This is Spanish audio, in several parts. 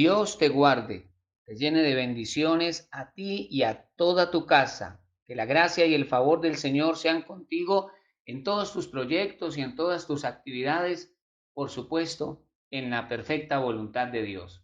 Dios te guarde, te llene de bendiciones a ti y a toda tu casa. Que la gracia y el favor del Señor sean contigo en todos tus proyectos y en todas tus actividades, por supuesto, en la perfecta voluntad de Dios.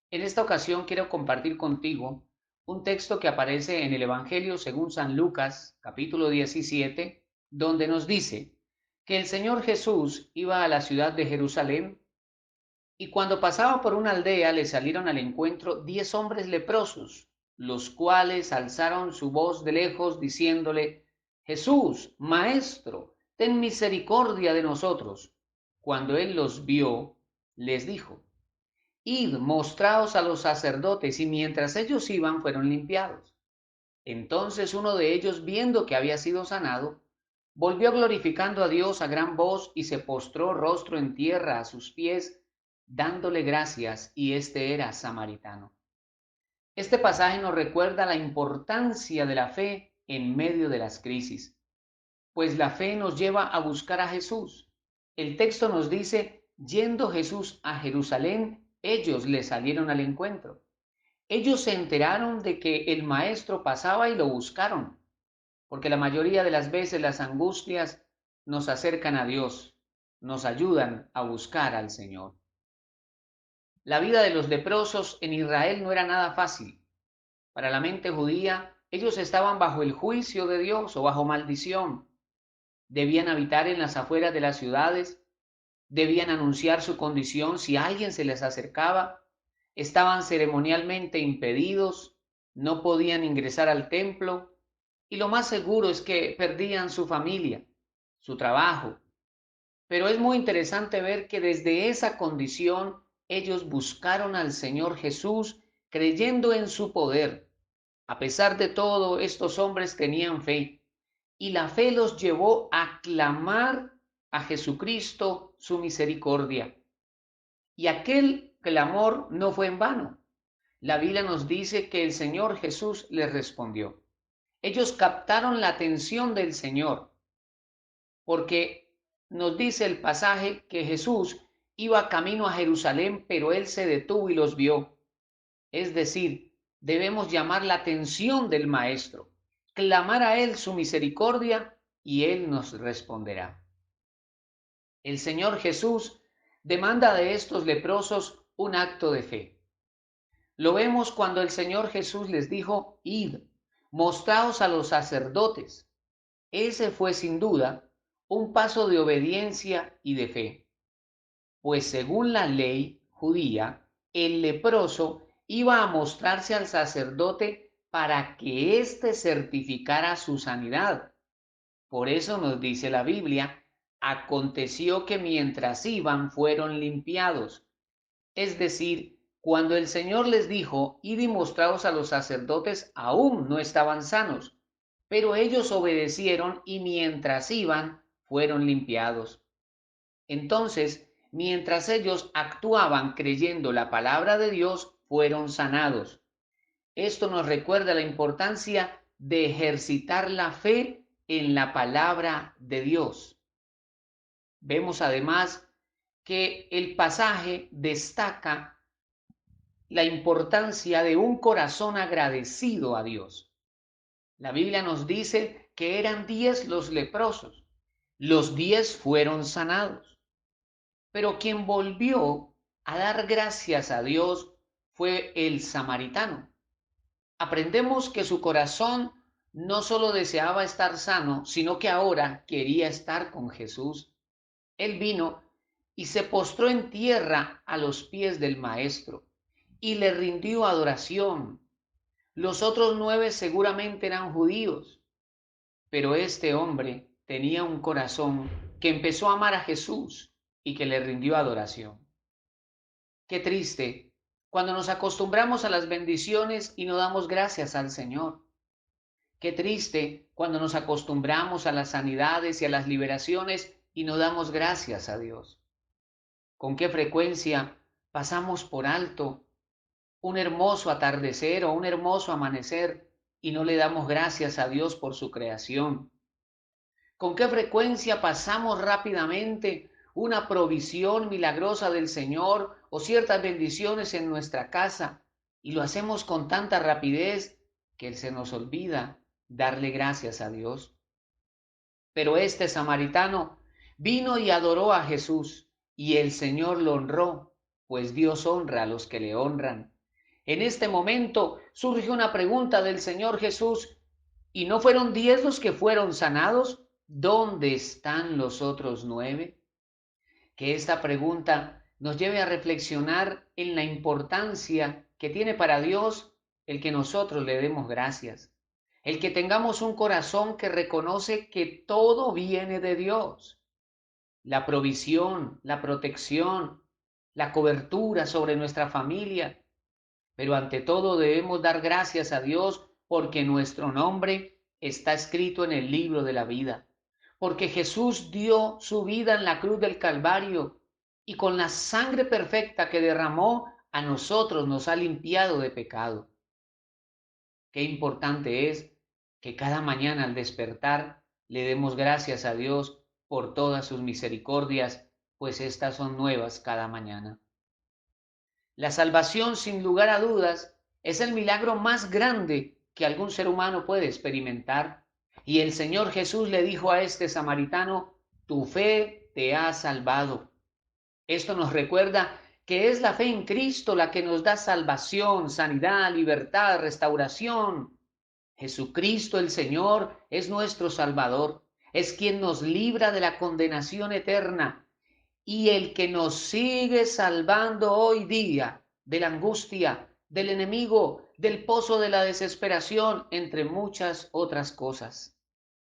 En esta ocasión quiero compartir contigo un texto que aparece en el Evangelio según San Lucas, capítulo 17, donde nos dice que el Señor Jesús iba a la ciudad de Jerusalén y cuando pasaba por una aldea le salieron al encuentro 10 hombres leprosos, los cuales alzaron su voz de lejos diciéndole: Jesús, Maestro, ten misericordia de nosotros. Cuando él los vio, les dijo: Id, mostraos a los sacerdotes. Y mientras ellos iban, fueron limpiados. Entonces uno de ellos, viendo que había sido sanado, volvió glorificando a Dios a gran voz y se postró rostro en tierra a sus pies, dándole gracias, y este era samaritano. Este pasaje nos recuerda la importancia de la fe en medio de las crisis, pues la fe nos lleva a buscar a Jesús. El texto nos dice: yendo Jesús a Jerusalén, ellos le salieron al encuentro. Ellos se enteraron de que el maestro pasaba y lo buscaron, porque la mayoría de las veces las angustias nos acercan a Dios, nos ayudan a buscar al Señor. La vida de los leprosos en Israel no era nada fácil. Para la mente judía, ellos estaban bajo el juicio de Dios o bajo maldición. Debían habitar en las afueras de las ciudades, debían anunciar su condición si alguien se les acercaba, estaban ceremonialmente impedidos, no podían ingresar al templo y lo más seguro es que perdían su familia, su trabajo. Pero es muy interesante ver que desde esa condición ellos buscaron al Señor Jesús creyendo en su poder. A pesar de todo, estos hombres tenían fe y la fe los llevó a clamar a Jesucristo su misericordia. Y aquel clamor no fue en vano. La Biblia nos dice que el Señor Jesús les respondió. Ellos captaron la atención del Señor, porque nos dice el pasaje que Jesús iba camino a Jerusalén, pero él se detuvo y los vio. Es decir, debemos llamar la atención del Maestro, clamar a él su misericordia y él nos responderá. El Señor Jesús demanda de estos leprosos un acto de fe. Lo vemos cuando el Señor Jesús les dijo: id, mostraos a los sacerdotes. Ese fue sin duda un paso de obediencia y de fe, pues según la ley judía, el leproso iba a mostrarse al sacerdote para que éste certificara su sanidad. Por eso nos dice la Biblia: aconteció que mientras iban fueron limpiados. Es decir, cuando el Señor les dijo: id y mostraos a los sacerdotes, aún no estaban sanos, pero ellos obedecieron y mientras iban fueron limpiados. Entonces, mientras ellos actuaban creyendo la palabra de Dios, fueron sanados. Esto nos recuerda la importancia de ejercitar la fe en la palabra de Dios. Vemos además que el pasaje destaca la importancia de un corazón agradecido a Dios. La Biblia nos dice que eran 10 los leprosos, los 10 fueron sanados, pero quien volvió a dar gracias a Dios fue el samaritano. Aprendemos que su corazón no solo deseaba estar sano, sino que ahora quería estar con Jesús. Él vino y se postró en tierra a los pies del Maestro y le rindió adoración. Los otros 9 seguramente eran judíos, pero este hombre tenía un corazón que empezó a amar a Jesús y que le rindió adoración. Qué triste cuando nos acostumbramos a las bendiciones y no damos gracias al Señor. Qué triste cuando nos acostumbramos a las sanidades y a las liberaciones y no damos gracias a Dios. Con qué frecuencia pasamos por alto un hermoso atardecer o un hermoso amanecer y no le damos gracias a Dios por su creación. Con qué frecuencia pasamos rápidamente una provisión milagrosa del Señor o ciertas bendiciones en nuestra casa y lo hacemos con tanta rapidez que se nos olvida darle gracias a Dios. Pero este samaritano vino y adoró a Jesús y el Señor lo honró, pues Dios honra a los que le honran. En este momento surge una pregunta del Señor Jesús: ¿y no fueron 10 los que fueron sanados? ¿Dónde están los otros 9? Que esta pregunta nos lleve a reflexionar en la importancia que tiene para Dios el que nosotros le demos gracias, el que tengamos un corazón que reconoce que todo viene de Dios, la provisión, la protección, la cobertura sobre nuestra familia, pero ante todo debemos dar gracias a Dios porque nuestro nombre está escrito en el libro de la vida, porque Jesús dio su vida en la cruz del Calvario y con la sangre perfecta que derramó a nosotros nos ha limpiado de pecado. Qué importante es que cada mañana al despertar le demos gracias a Dios por todas sus misericordias, pues estas son nuevas cada mañana. La salvación, sin lugar a dudas, es el milagro más grande que algún ser humano puede experimentar. Y el Señor Jesús le dijo a este samaritano: tu fe te ha salvado. Esto nos recuerda que es la fe en Cristo la que nos da salvación, sanidad, libertad, restauración. Jesucristo el Señor es nuestro Salvador, es quien nos libra de la condenación eterna y el que nos sigue salvando hoy día de la angustia, del enemigo, del pozo de la desesperación, entre muchas otras cosas.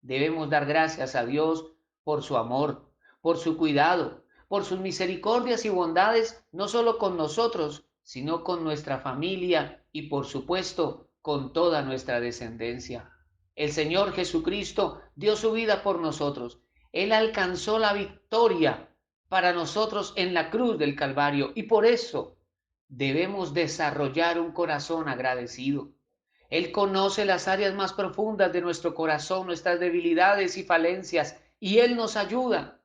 Debemos dar gracias a Dios por su amor, por su cuidado, por sus misericordias y bondades, no solo con nosotros, sino con nuestra familia y por supuesto con toda nuestra descendencia. El Señor Jesucristo dio su vida por nosotros. Él alcanzó la victoria para nosotros en la cruz del Calvario y por eso debemos desarrollar un corazón agradecido. Él conoce las áreas más profundas de nuestro corazón, nuestras debilidades y falencias, y Él nos ayuda.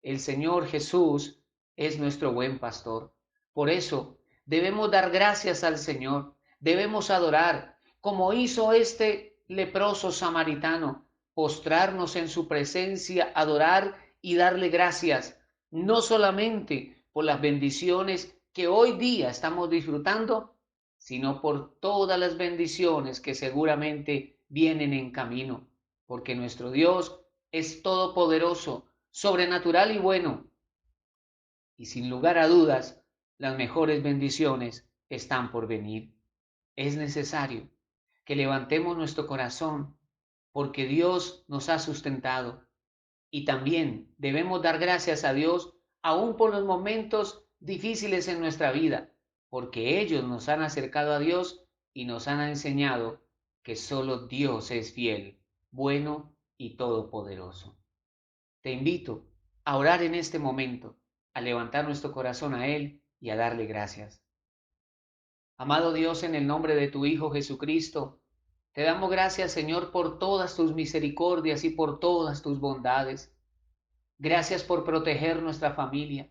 El Señor Jesús es nuestro buen pastor. Por eso debemos dar gracias al Señor, debemos adorar, como hizo este leproso samaritano, postrarnos en su presencia, adorar y darle gracias, no solamente por las bendiciones que hoy día estamos disfrutando, sino por todas las bendiciones que seguramente vienen en camino, porque nuestro Dios es todopoderoso, sobrenatural y bueno, y sin lugar a dudas, las mejores bendiciones están por venir. Es necesario que levantemos nuestro corazón porque Dios nos ha sustentado y también debemos dar gracias a Dios aún por los momentos difíciles en nuestra vida, porque ellos nos han acercado a Dios y nos han enseñado que solo Dios es fiel, bueno y todopoderoso. Te invito a orar en este momento, a levantar nuestro corazón a Él y a darle gracias. Amado Dios, en el nombre de tu Hijo Jesucristo, te damos gracias, Señor, por todas tus misericordias y por todas tus bondades. Gracias por proteger nuestra familia.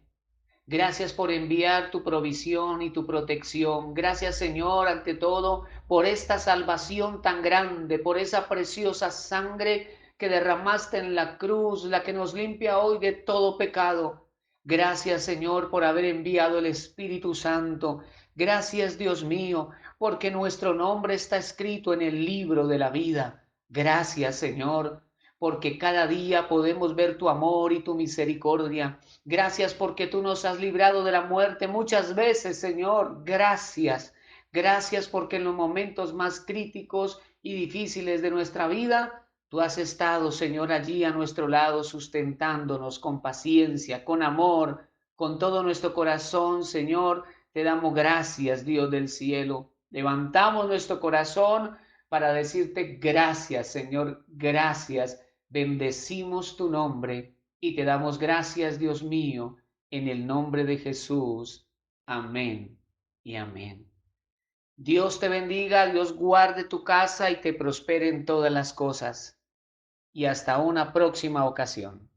Gracias por enviar tu provisión y tu protección. Gracias, Señor, ante todo, por esta salvación tan grande, por esa preciosa sangre que derramaste en la cruz, la que nos limpia hoy de todo pecado. Gracias, Señor, por haber enviado el Espíritu Santo. Gracias, Dios mío, porque nuestro nombre está escrito en el libro de la vida. Gracias, Señor, porque cada día podemos ver tu amor y tu misericordia. Gracias porque tú nos has librado de la muerte muchas veces, Señor. Gracias. Gracias porque en los momentos más críticos y difíciles de nuestra vida, tú has estado, Señor, allí a nuestro lado, sustentándonos con paciencia, con amor, con todo nuestro corazón, Señor. Te damos gracias, Dios del cielo. Levantamos nuestro corazón para decirte gracias, Señor, gracias. Bendecimos tu nombre y te damos gracias, Dios mío, en el nombre de Jesús. Amén y amén. Dios te bendiga, Dios guarde tu casa y te prospere en todas las cosas. Y hasta una próxima ocasión.